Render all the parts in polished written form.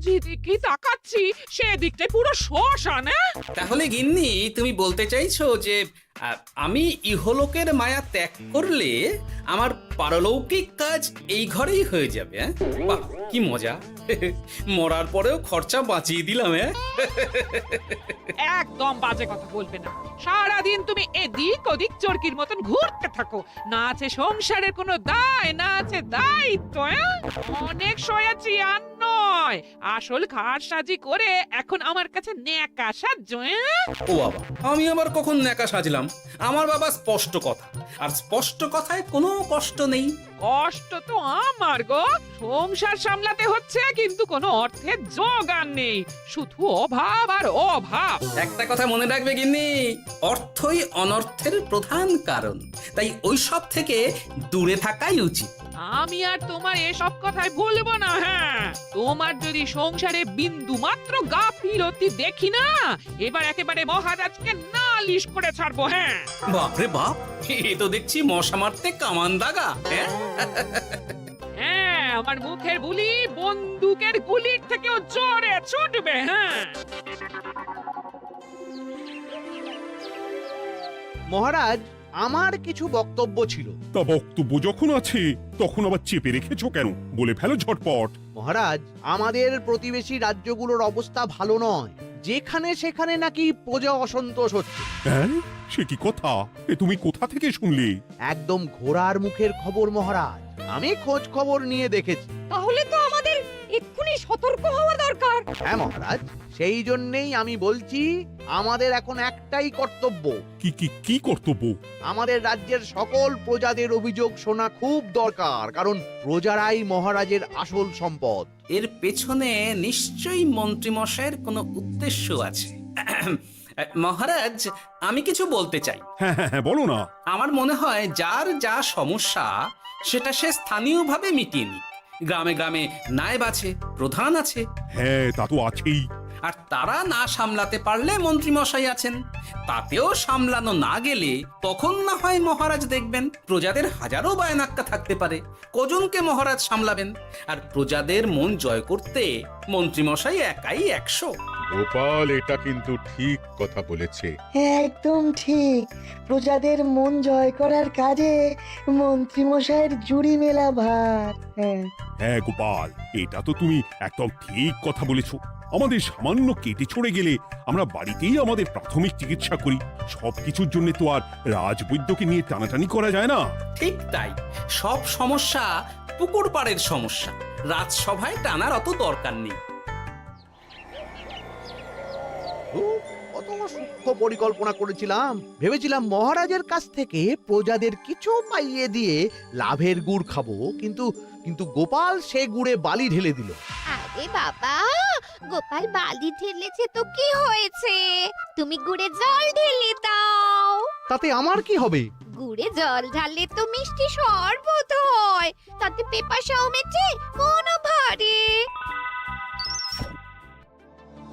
যেদিকেই তাকাচ্ছি সেদিকটাই পুরো শ্মশান। তাহলে গিন্নি তুমি বলতে চাইছো যে আমি ইহলোকের মায়া ত্যাগ করলে আমার পারলৌকিক কাজ এই ঘরেই হয়ে যাবে? বাহ, কি মজা! মরার পরেও খরচা বাঁচিয়ে দিলাম। একদম বাজে কথা বলবে না। সারাদিন তুমি এদিক ওদিক চরকির মতন ঘুরতে থাকো, না আছে সংসারের কোনো দায়, না আছে দায়িত্ব। অনেক সয়াছি আর নয়, আসল ঘাট সাজি করে এখন আমার কাছে ন্যাকা সাহায্য। ও বাবা, আমি আবার কখন ন্যাকা সাজলাম? আমার বাবা স্পষ্ট কথা, আর স্পষ্ট কথায় কোনো কষ্ট নেই। কষ্ট তো আমার গো, সংসার সামলাতে হচ্ছে কিন্তু কোনো অর্থের জোগান নেই, শুধু অভাব আর অভাব। একটা কথা মনে রাখবে গিন্নি, অর্থই অনর্থের প্রধান কারণ, তাই ওইসব থেকে দূরে থাকাই উচিত। আমি আর তোমার এসব কথাই বলবো না। হ্যাঁ, তোমার যদি সংসারে বিন্দু মাত্র গাফিলতি দেখি না, এবার একেবারে মহারাজকে নালিশ করে ছাড়বো। হ্যাঁ, বাপরে বাপ, এ তো দেখছি মশা মারতে কামান দাগা। হ্যাঁ, আমার মুখের বুলি বন্দুকের গুলির থেকেও জোরে ছুটবে। হ্যাঁ, মহারাজ, আমার কিছু বক্তব্য ছিল। তা বক্তব্য যখন আছে তখন আবার চেপে রেখেছো কেন? বলে ফেলো ঝটপট। মহারাজ, আমাদের প্রতিবেশী রাজ্যগুলোর অবস্থা ভালো নয়, যেখানে সেখানে নাকি প্রজা অসন্তোষ হচ্ছে। হ্যাঁ, সে কি কথা? এ তুমি কোথা থেকে শুনলে? একদম ঘোড়ার মুখের খবর মহারাজ, আমি খোঁজ খবর নিয়ে দেখেছি। তাহলে তো আমাদের এক্ষুনি সতর্ক হওয়া দরকার। হ্যাঁ মহারাজ, সেই জন্যেই আমি বলছি, আমাদের এখন একটাই কর্তব্য। কি কি কি কর্তব্য? আমাদের রাজ্যের সকল প্রজাদের অভিযোগ শোনা খুব দরকার, কারণ প্রজারাই মহারাজের আসল সম্পদ। এর পেছনে নিশ্চয়ই মন্ত্রীমশাইয়ের কোনো উদ্দেশ্য আছে। মহারাজ, আমি কিছু বলতে চাই। হ্যাঁ হ্যাঁ হ্যাঁ, বলো না। আমার মনে হয় যার যা সমস্যা সেটা সে স্থানীয়ভাবে মিটিয়ে নিক। গ্রামে গ্রামে নায়েব আছে, প্রধান আছে, হ্যাঁ, তা তো আছেই। আর তারা না সামলাতে পারলে মন্ত্রীমশাই আছেন। তাতেও সামলানো না গেলে তখন না হয় মহারাজ দেখবেন। প্রজাদের হাজারো বায়নাক্কা থাকতে পারে, কজনকে মহারাজ সামলাবেন? আর প্রজাদের মন জয় করতে মন্ত্রীমশাই একাই 100। গোপাল এটা কিন্তু ঠিক কথা বলেছে। একদম ঠিক। প্রজাদের মন জয় করার কাজে মন্ত্রীমশাইয়ের জুড়ি মেলা ভার। হ্যাঁ, হ্যাঁ গোপাল, এটা তো তুমি একদম ঠিক কথা বলেছো। আমাদের সামান্য কেটে ছড়ে গেলে আমরা বাড়িতেই আমাদের প্রাথমিক চিকিৎসা করি। সবকিছুর জন্য তো আর রাজবৈদ্যকে নিয়ে টানাটানি করা যায় না। ঠিক তাই, সব সমস্যা পুকুর পাড়ের সমস্যা, রাজসভায় টানার অত দরকার নেই। কত সূক্ষ্ম পরিকল্পনা করেছিলাম, ভেবেছিলাম মহারাজের কাছ থেকে প্রজাদের কিছু পাইয়ে দিয়ে লাভের গুড় খাবো, কিন্তু কিন্তু গোপাল সে গুড়ে বালি ঢেলে দিল। আরে বাবা, গোপাল বালি ঢেলেছে তো কি হয়েছে? তুমি গুড়ে জল ঢেলে দাও। তাতে আমার কি হবে? গুড়ে জল ঢাললে তো মিষ্টি শরবত হয়, তাতে পেপাসাও মেটে, মনও ভরে।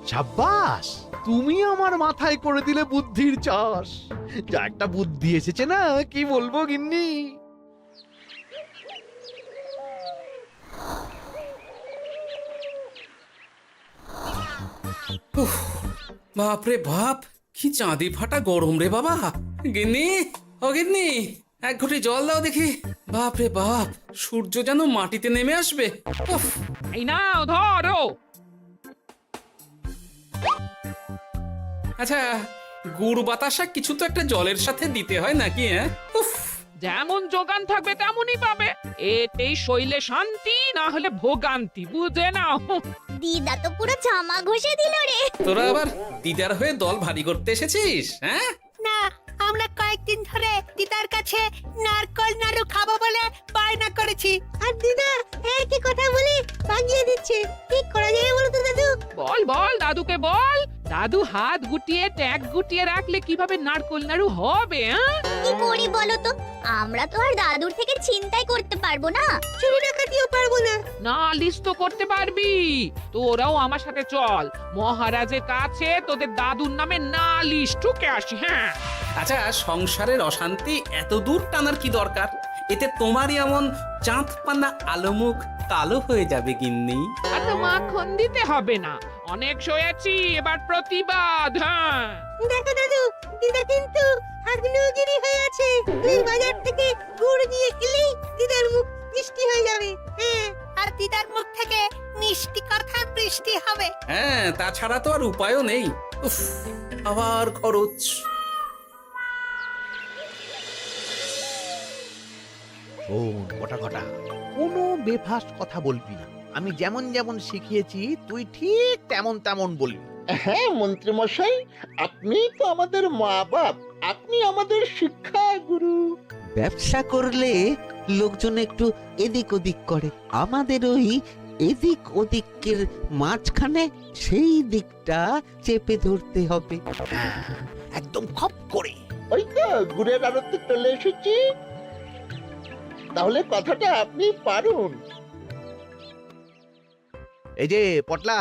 সাব্বাস, তুমি আমার মাথায় করে দিলে বুদ্ধির চাষ। যা একটা বুদ্ধি এসেছে না, কি বলবো গিন্নি। বাপরে বাপ, কি চাঁদি ফাটা গরম রে বাবা। গিন্নি, ও গিন্নি, এক ঘটি জল দাও দেখি। বাপরে বাপ, সূর্য যেন মাটিতে নেমে আসবে। উফ, এই নাও ধরো। আচ্ছা, গুড় বাতাসা কিছু তো একটা জলের সাথে দিতে হয় নাকি? উফ, যেমন যোগান থাকবে তেমনই পাবে। এতেই শৈলে শান্তি, না হলে ভোগান্তি, বুঝে নাও। দিদা তো পুরো জামা ঘষে দিল রে। তোরা আবার দিদার হয়ে দল ভারী করতে এসেছিস? হ্যাঁ, না, আমরা কয়েকদিন ধরে দিদার কাছে নারকল নাড়ু খাবো বলে বায়না করেছি। আর দিদা একই কথা বলে ভাগিয়ে দিচ্ছে। কি করা যায় বলো তো দাদু? বল বল দাদুকে বল। দাদু হাত গুটিয়ে ট্যাগ গুটিয়ে রাখলে কিভাবে নারকোল নাড়ু হবে? কি করি বলো তো? আমরা তো আর দাদুর থেকে চিন্তাই করতে পারবো না, চুরি ডাকাতিও পারবো না। নালিশ তো করতে পারবি। তোরাও আমার সাথে চল, মহারাজের কাছে তোদের দাদুর নামে নালিশ ঠুকে আসি। হ্যাঁ, আচ্ছা, সংসারের অশান্তি এত দূর টানার কি দরকার? এতে তোমারই এমন চাঁদপানা আলোমুখ কালো হয়ে যাবে গিন্নি। এত মাখন দিতে হবে না, অনেক সয়েছি, এবার প্রতিবাদ। হ্যাঁ, দেখো দাদু, দিদা কিন্তু আগ্নেয়গিরি হয়ে আছে। এই বাজার থেকে গুড় নিয়ে এলেই দিদার মুখ মিষ্টি হয়ে যাবে। হ্যাঁ, আর দিদার মুখ থেকে মিষ্টি কথার বৃষ্টি হবে। হ্যাঁ, তাছাড়া তো আর উপায়ও নেই। উফ, আবার খরচ। শোন কটা কটা, কোনো বেফাস কথা বলবি না। আমি যেমন যেমন শিখিয়েছি তুই ঠিক তেমন তেমন বলবি। হ্যাঁ মন্ত্রী মশাই, আপনি তো আমাদের মা বাপ, আপনি আমাদের শিক্ষা গুরু। ব্যবসা করলে লোকজন একটু এদিক ওদিক করে, আমাদের ওই এদিক ওদিকের মাঝখানে সেই দিকটা চেপে ধরতে হবে। হ্যাঁ, একদম খপ করে। ওই তো গুড়ের আড়তে চলে এসেছি, তাহলে কথাটা আপনি পারুন। এই যে পটলা,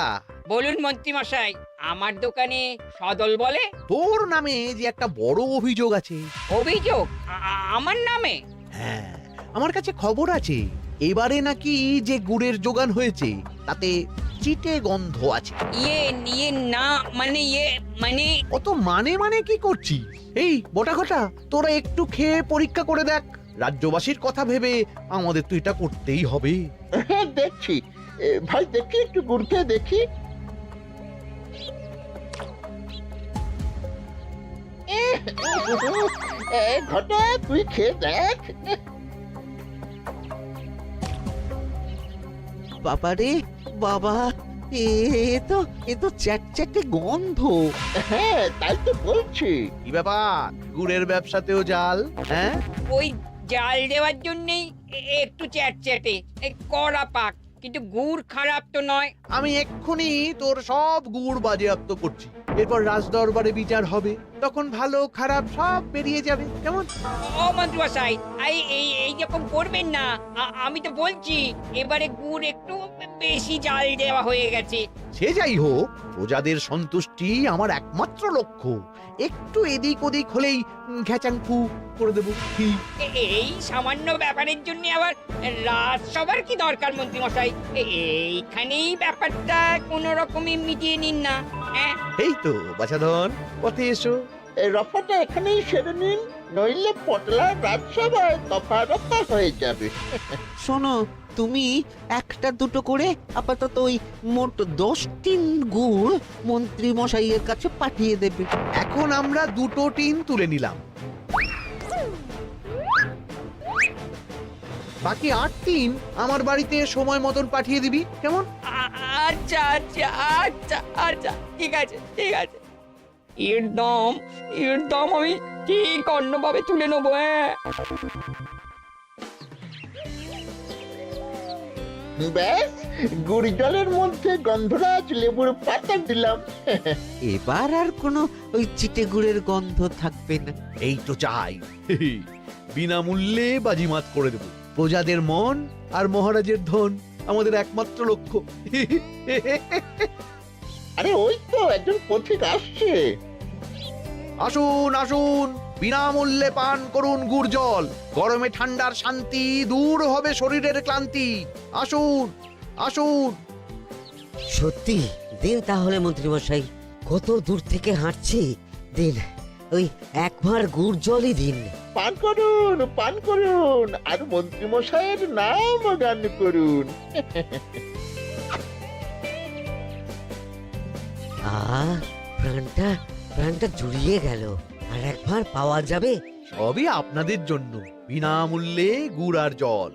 বলুন মন্ত্রী মশাই, আমার দোকানে সদল বলে তোর নামে যে একটা বড় অভিযোগ আছে। অভিযোগ আমার নামে? হ্যাঁ, আমার কাছে খবর আছে এবারে নাকি যে গুড়ের যোগান হয়েছে তাতে চিটে গন্ধ আছে। ইয়ে না, মানে অত মানে কি করছি? এই বটা ঘটা, তোরা একটু খেয়ে পরীক্ষা করে দেখ। রাজ্যবাসীর কথা ভেবে আমাদের তো এটা করতেই হবে। হ্যাঁ দেখছি, ভাই দেখি একটু গুড় খেয়ে দেখি। ঘটা তুই খেয়ে দেখ। বাবারে বাবা, এ তো চ্যাটচ্যাটে গন্ধ। হ্যাঁ তাই তো বলছি। কি ব্যাপার, গুড়ের ব্যবসাতেও জাল? হ্যাঁ, ওই জাল দেওয়ার জন্যই একটু চ্যাটচ্যাটে, কড়া পাক, কিন্তু গুড় খারাপ তো নয়। আমি এক্ষুনি তোর সব গুড় বাজেয়াপ্ত করছি। এরপর রাজদরবারে বিচার হবে, তখন ভালো খারাপ সব বেরিয়ে যাবে। কেমন? ও মন্ত্রী মশাই, এইরকম করবেন না। আমি তো বলছি এবারে গুড় একটু বেশি জাল দেওয়া হয়ে গেছে। সে যাই হোক, প্রজাদের সন্তুষ্টি আমার একমাত্র লক্ষ্য। একটু এদিক ওদিক হলেই ঘ্যাচাংফু করে দেবো। কি এই সামান্য ব্যাপারের জন্য আবার রাজসভার কি দরকার মন্ত্রী মশাই? এইখানেই ব্যাপারটা কোন রকমে মিটিয়ে নিন না। হ্যাঁ, এই তো বাছাধন, পথে এসো। এই রফাটা এখানেই সেরে নিন, নইলে পটলা রাজসভায় দফা রফা হয়ে যাবে। শোনো, তুমি একটা দুটো করে আপাতত ওই মোট 10 টিন গুড় মন্ত্রী মশাইয়ের কাছে পাঠিয়ে দেবে। এখন আমরা 2 টিন তুলে নিলাম, বাকি 8 টিন আমার বাড়িতে সময় মতন পাঠিয়ে দিবি। কেমন? আচ্ছা আচ্ছা আচ্ছা আচ্ছা, ঠিক আছে ঠিক আছে। এর দাম আমি ঠিক অন্যভাবে তুলে নেবো। হ্যাঁ, ব্যাস, গুড় জলের মধ্যে গন্ধরাজ লেবুর পাতা দিলাম। এবার আর কোনো ওই চিটে গুড়ের গন্ধ থাকবে না। এই তো চাই। বিনামূল্যে বাজিমাত করে দেব। প্রজাদের মন আর মহারাজের ধন আমাদের একমাত্র লক্ষ্য। আরে ওই তো একজন পথিক আসছে। আসুন আসুন, বিনামূল্যে পান করুন গুড় জল। গরমে ঠান্ডার শান্তি, দূর হবে শরীরের ক্লান্তি। আসুন আসুন। সত্যি দিন তাহলে মন্ত্রী মশাই, কত দূর থেকে হাঁটছি, দিন ওই একবার গুড় জলই দিন। পান করুন, আর মন্ত্রী মশাইয়ের নাম গান করুন। প্রাণটা জুড়িয়ে গেল। আর একবার পাওয়া যাবে? সবই আপনাদের জন্য, বিনামূল্যে গুড় আর জল।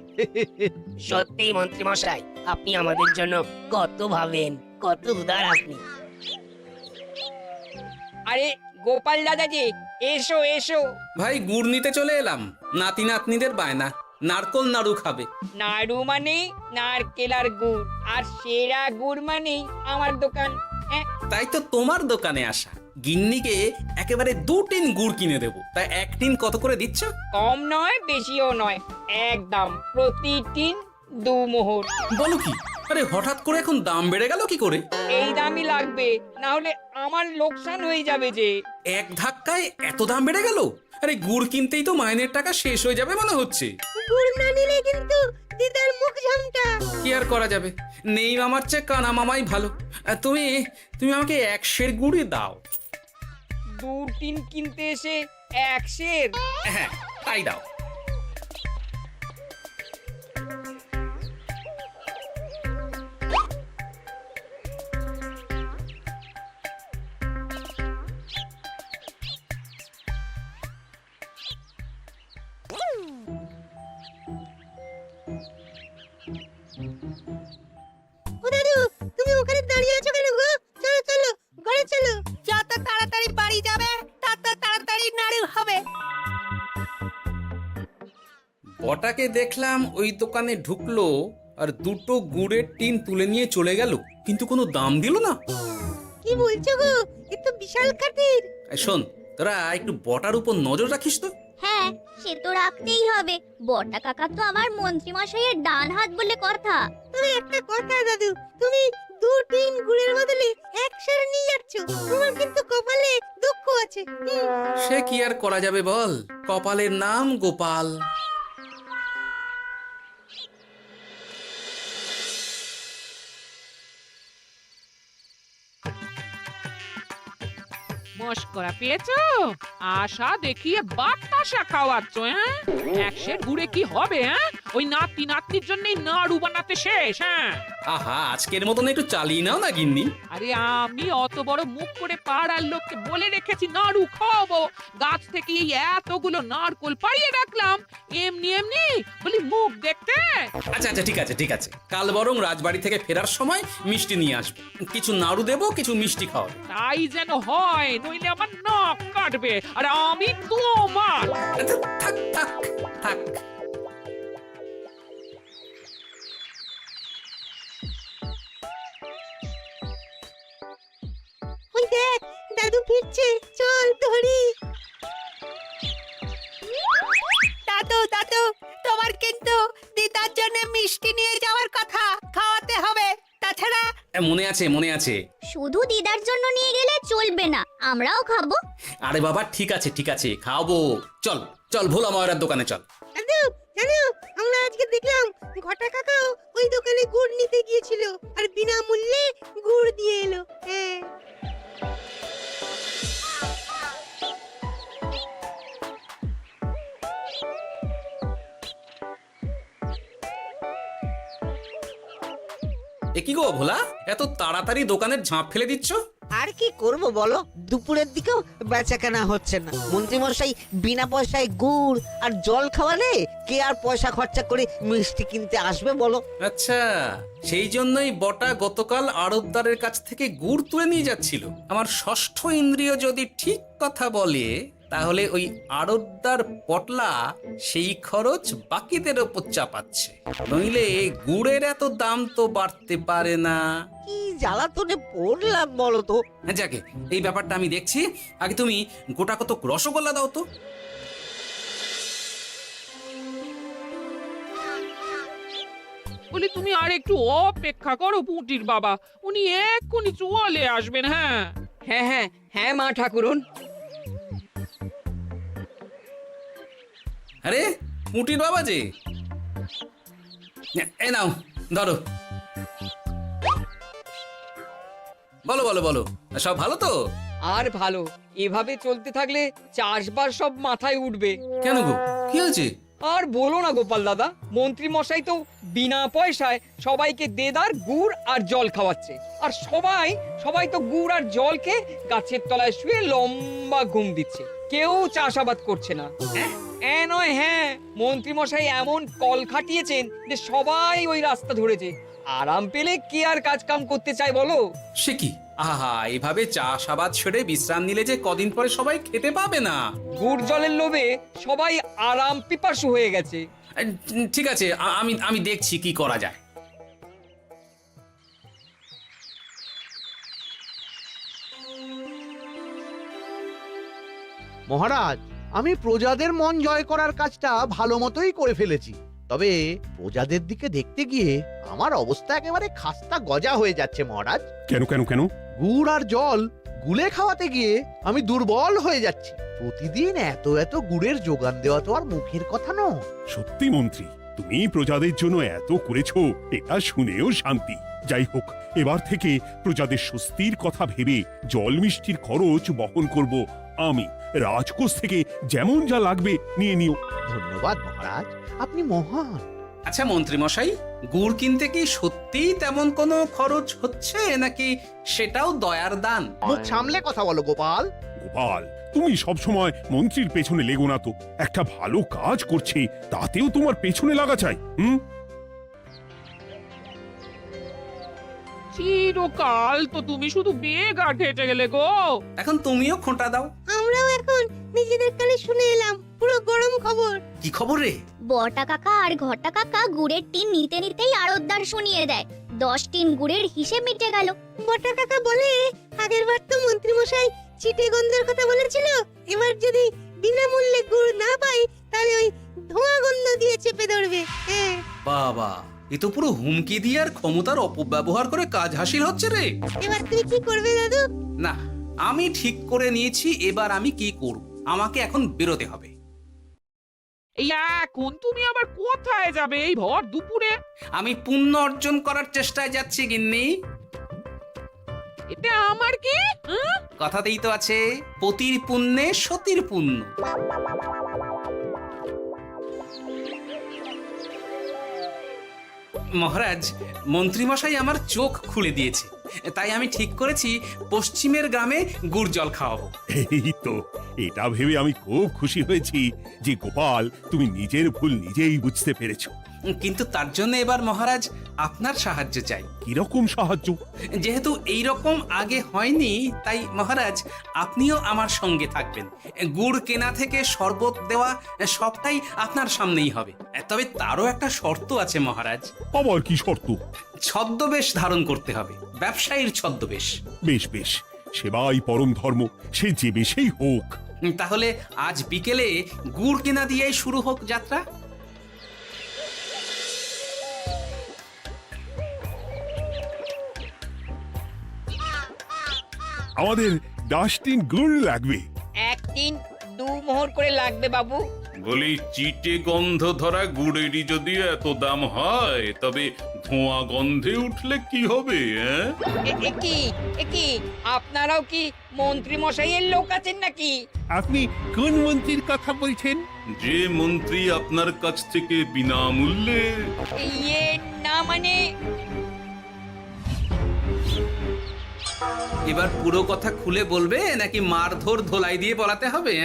সত্যি মন্ত্রী মশাই, আপনি আমাদের জন্য কত ভাবেন, কত উদার আপনি। আরে গোপাল দাদাজি, এসো এসো। ভাই গুড় নিতে চলে এলাম। নাতি নাতনিদের বায়না, নারকল নাড়ু খাবে। নাড়ু মানে নারকেল আর গুড়, আর সেরা গুড় মানেই আমার দোকান। হ্যাঁ, তাই তো তোমার দোকানে আসা। গিন্নিকে একেবারে 2 টিন গুড় কিনে দেবো। তাই 1 টিন কত করে দিচ্ছ? কম নয় বেশিও নয়, একদম প্রতি টিন 2 মোহর। বলো কি? আরে হঠাৎ করে এখন দাম বেড়ে গেল কি করে? এই দামই লাগবে, না হলে আমার লোকসান হয়ে যাবে যে। এক ধাক্কায় এত দাম বেড়ে গেল? আরে গুড় কিনতেই তো মাইনের টাকা শেষ হয়ে যাবে মনে হচ্ছে। গুড় না নিলে কিন্তু দিদার মুখ ঝামটা। কি আর করা যাবে, নেই মামার চেয়ে কানা মামাই ভালো। তুমি তুমি আমাকে 1 সের গুড়ই দাও। 2-3 কিনতে এসে 1 সের। হ্যাঁ তাই দাও। ও দাদু, তুমি ওখানে দাঁড়িয়ে আছো কেন গো? চলো চলো, ঘরে চলো। যত তাড়াতাড়ি বাড়ি যাবে তত তাড়াতাড়ি নাড়ু হবে। বটাকে দেখলাম ওই দোকানে ঢুকলো আর 2টো গুড়ের টিন তুলে নিয়ে চলে গেল, কিন্তু কোনো দাম দিল না। কি বলছো গো? এ তো বিশাল খাতির। এই শোন, তোরা একটু বটার উপর নজর রাখিস তো। হ্যাঁ, সে তো রাখতেই হবে। বড়টা কাকা তো আমার মন্ত্রী মশাইয়ের ডান হাত বলে কথা। তবে একটা কথা দাদু, তুমি 2-3 গুড়ের বদলে 1 সের নিয়ে যাচ্ছ। তোমার কিন্তু কপালে দুঃখ আছে। সে কি আর করা যাবে বল, কপালের নাম গোপাল। মস্করা পেয়েছো? আশা দেখিয়ে বাতাসা খাওয়াচ্ছ, হ্যাঁ? 1 সের গুড়ে কি হবে, হ্যাঁ? ওই নাতি নাতনির জন্যই নাড়ু বানাতে শেষ, হ্যাঁ? আহা, আজকের মতন একটু চালিয়ে নাও না গিন্নি। আরে আমি অত বড় মুখ করে পাড়ার লোককে বলে রেখেছি নাড়ু খাওয়াবো, গাছ থেকে এই এতগুলো নারকোল পাড়িয়ে রাখলাম, এমনি এমনি বলি মুখ দেখতে। আচ্ছা আচ্ছা, ঠিক আছে ঠিক আছে, কাল বরং রাজবাড়ি থেকে ফেরার সময় মিষ্টি নিয়ে আসবো। কিছু নাড়ু দেবো, কিছু মিষ্টি খাওয়াবো। তাই যেন হয়, নইলে আমার নাক কাটবে আর আমি তোমার। আচ্ছা, থাক থাক থাক। ওই দেখ, দাদু ফিরছে, চল ধরি। দাদু দাদু, তোমার কিন্তু দিদার জন্য মিষ্টি নিয়ে যাওয়ার কথা, খাওয়াতে হবে। তাছাড়া মনে আছে মনে আছে। শুধু দিদার জন্য নিয়ে গেলে চলবে না, আমরাও খাবো। আরে বাবা, ঠিক আছে ঠিক আছে, খাওয়াবো। চল চল, ভোলা ময়রার দোকানে চল। দাদু জানো, আমরা আজকে দেখলাম ঘটা কাকাও ওই দোকানে গুড় নিতে গিয়েছিল আর বিনামূল্যে গুড় দিয়ে এলো। হ্যাঁ, এ কি গো ভোলা, এত তাড়াতাড়ি দোকানের ঝাঁপ ফেলে দিচ্ছ? আর কি করব বলো, দুপুরের দিকেও বেচা কেনা হচ্ছে না। মন্ত্রীমশাই বিনা পয়সায় গুড় আর জল খাওয়ালে কে আর পয়সা খরচা করে মিষ্টি কিনতে আসবে বলো? আচ্ছা, সেই জন্যই বটা গতকাল আড়তদারের কাছ থেকে গুড় তুলে নিয়ে যাচ্ছিল। আমার ষষ্ঠ ইন্দ্রিয় যদি ঠিক কথা বলে, তাহলে ওই আড়তদার পটলা সেই খরচ বাকিদের ওপর চাপাচ্ছে। নইলে গুড়ের এত দাম তো বাড়তে পারে না। কি জ্বালাতনে পড়লাম বলো তো। যাকে, এই ব্যাপারটা আমি দেখছি। আগে তুমি গোটা কত রসগোল্লা দাও তো। বলি তুমি আর একটু অপেক্ষা করো পুটির বাবা, উনি এক্ষুনি চলে আসবেন। হ্যাঁ হ্যাঁ হ্যাঁ হ্যাঁ মা ঠাকুরন। আরে মুটির বাবা যে, এ নাও ধরো। বলো বলো বলো, সব ভালো তো? আর ভালো, এভাবে চলতে থাকলে চাষবাস সব মাথায় উঠবে। কেন গো, কি হয়েছে? আর বলো না গোপাল দাদা, মন্ত্রী মশাই তো বিনা পয়সায় সবাইকে দেদার গুড় আর জল খাওয়াচ্ছে। আর সবাই তো গুড় আর জলকে গাছের তলায় শুয়ে লম্বা ঘুম দিচ্ছে, কেউ চাষাবাদ করছে না। নয়, হ্যাঁ, মন্ত্রী মশাই এমন কল খাটিয়েছেন যে সবাই ওই রাস্তা ধরেছে। আরাম পেলে কে আর কাজ কাম করতে চায় বলো? সে কি, আহা, এভাবে চাষাবাদ ছেড়ে বিশ্রাম নিলে যে কদিন পরে সবাই খেতে পাবে না। গুড় জলের লোভে সবাই আরাম পিপাসু হয়ে গেছে। ঠিক আছে, আমি দেখছি কি করা যায়। মহারাজ, আমি প্রজাদের মন জয় করার কাজটা ভালো মতোই করে ফেলেছি। তবে প্রজাদের দিকে দেখতে গিয়ে আমার অবস্থা একেবারে খাস্তা গজা হয়ে যাচ্ছে মহারাজ। কেন কেন কেন? গুড় আর জল গুলে খাওয়াতে গিয়ে আমি দুর্বল হয়ে যাচ্ছি। প্রতিদিন এত এত গুড়ের যোগান দেওয়া তো আর মুখের কথা নয়। সত্যি মন্ত্রী, তুমি প্রজাদের জন্য এত করেছো, এটা শুনেও শান্তি। যাই হোক, এবার থেকে প্রজাদের স্বস্তির কথা ভেবে জল মিষ্টির খরচ বহন করব আমি। রাজকোষ থেকে যেমন যা লাগবে নিয়ে নিও। ধন্যবাদ মহারাজ, আপনি মহান। আচ্ছা মন্ত্রী মশাই, গুড় কিনতে কি সত্যিই তেমন কোনো খরচ হচ্ছে নাকি সেটাও দয়ার দান? মুখ সামলে কথা বলো গোপাল। গোপাল, তুমি সবসময় মন্ত্রীর পেছনে লেগো না তো। একটা ভালো কাজ করছে, তাতেও তোমার পেছনে লাগা চাই। চিরকাল তো তুমি শুধু বেগার হেঁটে গেলে গো। এখন তুমিও খোঁটা দাও। আমরাও এখন নিজেদের কানে শুনে এলাম পুরো গরম খবর। কি খবর রে? বটা কাকা আর ঘটা কাকা গুড়ের টিন নিতে নিতেই আড়তদার শুনিয়ে দেয় 10 টিন গুড়ের হিসেব মিটে গেল। বটা কাকা বলে আগের বার তো মন্ত্রী মশাই চিটে গন্ধের কথা বলেছিল, এবার যদি বিনামূল্যে গুড় না পাই তাহলে ওই ধোঁয়া গন্ধ দিয়ে চেপে ধরবে। হ্যাঁ, বাবা, এ তো পুরো হুমকি দিয়ে আর ক্ষমতার অপব্যবহার করে কাজ হাসিল হচ্ছে রে। এবার তুমি কি করবে দাদু? না, আমি ঠিক করে নিয়েছি এবার আমি কি করব। আমাকে এখন বেরোতে হবে। এই এখন তুমি আবার কোথায় যাবে এই ভর দুপুরে? আমি পুণ্য অর্জন করার চেষ্টায় যাচ্ছি গিন্নি। এতে আমার কি? কথাতেই তো আছে, পতির পুণ্যে সতীর পুণ্য। মহারাজ, মন্ত্রীমশাই আমার চোখ খুলে দিয়েছে, তাই আমি ঠিক করেছি পশ্চিমের গ্রামে গুড় জল খাওয়াবো। এই তো, এটা ভেবে আমি খুব খুশি হয়েছি যে গোপাল, তুমি নিজের ভুল নিজেই বুঝতে পেরেছো। কিন্তু তার জন্য এবার মহারাজ আপনার সাহায্য চাই। কিরকম সাহায্য? যেহেতু এই রকম আগে হয়নি, তাই মহারাজ আপনিও আমার সঙ্গে থাকবেন। গুড় কেনা থেকে শরবত দেওয়া সবটাই আপনার সামনেই হবে। তবে তারও একটা শর্ত আছে মহারাজ। আবার কি শর্ত? ছদ্মবেশ ধারণ করতে হবে, ব্যবসায়ীর ছদ্মবেশ। বেশ বেশ, সেবাই পরম ধর্ম, সে যে বেশেই হোক। তাহলে আজ বিকেলে গুড় কেনা দিয়েই শুরু হোক যাত্রা। আমাদের 10 টিন গুড় লাগবে। 1 টিন 2 মোহর করে লাগবে বাবু। বলি, চিটে গন্ধ ধরা গুড়েরই যদি এত দাম হয়, তবে ধোঁয়া গন্ধে উঠলে কি হবে? একি আপনারাও কি মন্ত্রী মশাইয়ের লোক আছেন নাকি? আপনি কোন মন্ত্রীর কথা বলছেন? যে মন্ত্রী আপনার কাছ থেকে বিনামূল্যে। ইয়ে না মানে, এবার পুরো কথা খুলে বলবে নাকি মারধর ধোলাই দিয়ে বলাতে হবে?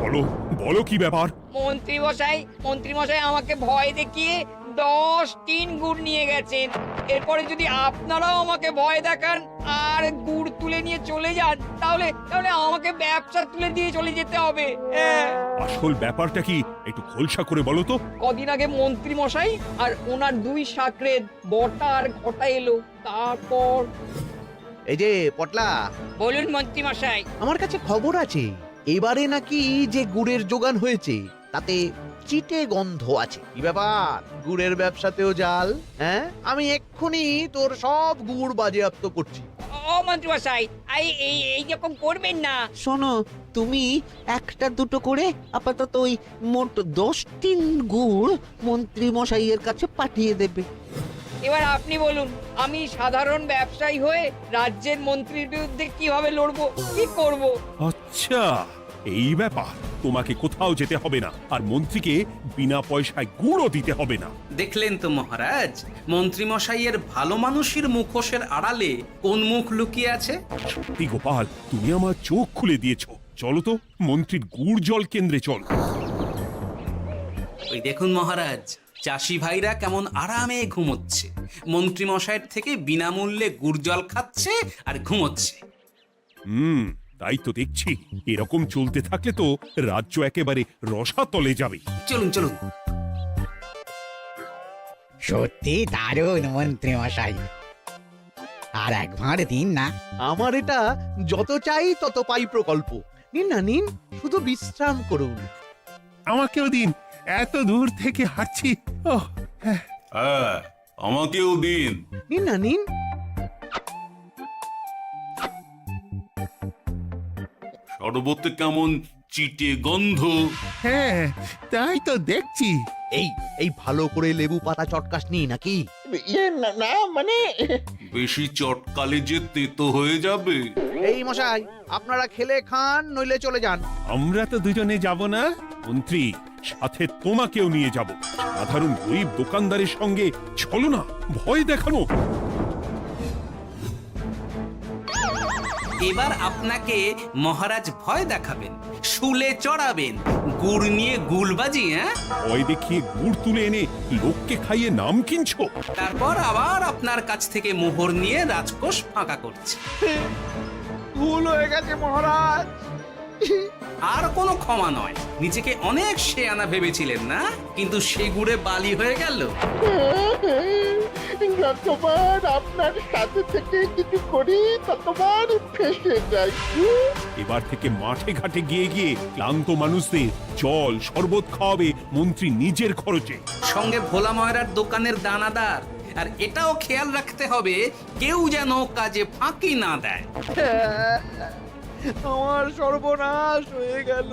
বলো বলো, কি ব্যাপার? মন্ত্রী মশাই আমাকে ভয় দেখিয়ে 10 টিন গুড় নিয়ে গেছেন। এরপরে যদি আপনারাও আমাকে ভয় দেখান আর গুড় তুলে নিয়ে চলে যান, তাহলে আমাকে ব্যবসা তুলে দিয়ে চলে যেতে হবে। আসল ব্যাপারটা কি একটু খোলসা করে বলো তো। কদিন আগে মন্ত্রী মশাই আর ওনার 2 সাকরেদ বটা আর ঘটা এলো, তারপর। এই যে পটলা, বলুন মন্ত্রী মশাই। আমার কাছে খবর আছে এবারে নাকি যে গুড়ের যোগান হয়েছে তাতে চিটে গন্ধ আছে। কি ব্যাপার, গুড়ের ব্যবসাতেও জাল? হ্যাঁ, আমি এক্ষুনি তোর সব গুড় বাজেয়াপ্ত করছি। ও মন্ত্রী মশাই, এই রকম করবেন না। শোনো, তুমি 1-2 করে আপাতত ওই মোট 10 টিন গুড় মন্ত্রী মশাইয়ের কাছে পাঠিয়ে দেবে। এবার আপনি বলুন, আমি সাধারণ ব্যবসায়ী হয়ে রাজ্যের মন্ত্রীর বিরুদ্ধে কিভাবে লড়বো, কি করব? আচ্ছা, এই ব্যাপার। তোমাকে কোথাও যেতে হবে না, আর মন্ত্রীকে বিনা পয়সায় গুড়ও দিতে হবে না। দেখলেন তো মহারাজ, মন্ত্রী মশাইয়ের ভালো মানুষের মুখোশের আড়ালে কোন মুখ লুকিয়ে আছে। সত্যি গোপাল, তুমি আমার চোখ খুলে দিয়েছো। চলো তো মন্ত্রীর গুড় জল কেন্দ্রে চল। ওই দেখুন মহারাজ, চাষি ভাইরা কেমন আরামে ঘুমোচ্ছে, মন্ত্রী মশাইয়ের থেকে বিনামূল্যে গুড় জল খাচ্ছে আর ঘুমোচ্ছে। তাই তো দেখছি। এরকম চলতে থাকলে তো রাজ্য একেবারে রসাতলে যাবে। চলুন চলুন। সত্যি দারুণ মন্ত্রী মশাই, আর একবার দিন না। আমার এটা যত চাই তত পাই প্রকল্প। নিন না নিন, শুধু বিশ্রাম করুন। আমাকেও দিন, এত দূর থেকে হাঁটছি। হ্যাঁ, আমাকেও দিন। নিন না নিন। শরবতে কেমন চিটে গন্ধ। হ্যাঁ তাই তো দেখছি। এই এই ভালো করে লেবু পাতা চটকাসনি নাকি? ইয়ে না না মানে বেশি চটকালে যে তেতো হয়ে যাবে। এই মশাই, আপনারা খেলে খান নইলে চলে যান। আমরা তো দুজনে যাব না মন্ত্রী, সাথে তোমাকেও নিয়ে যাব। সাধারণ গরিব দোকানদারের সঙ্গে চলো না, ভয় দেখানো। এবার আপনাকে মহারাজ ভয় দেখাবেন, শুলে চড়াবেন, গুড় নিয়ে গুলবাজি। হ্যাঁ, ভয় দেখিয়ে গুড় তুলে এনে লোককে খাইয়ে নাম কিনছো। তারপর আবার আপনার কাছ থেকে মোহর নিয়ে রাজকোষ ফাঁকা করছে। ভুল হয়ে গেছে মহারাজ। আর কোনো ক্ষমা নয়। নিজেকে অনেক শেয়ানা ভেবেছিলেন না, কিন্তু সে গুড়ে বালি হয়ে গেল। যতবার আপনার সাথে থেকে কিছু করি ততবার ফেসে যাই। এবার থেকে মাঠে ঘাটে গিয়ে গিয়ে ক্লান্ত মানুষদের জল শরবত খাওয়াবে মন্ত্রী নিজের খরচে। সঙ্গে ভোলা ময়রার দোকানের দানাদার। আর এটাও খেয়াল রাখতে হবে কেউ যেন কাজে ফাঁকি না দেয়। আমার সর্বনাশ হয়ে গেল।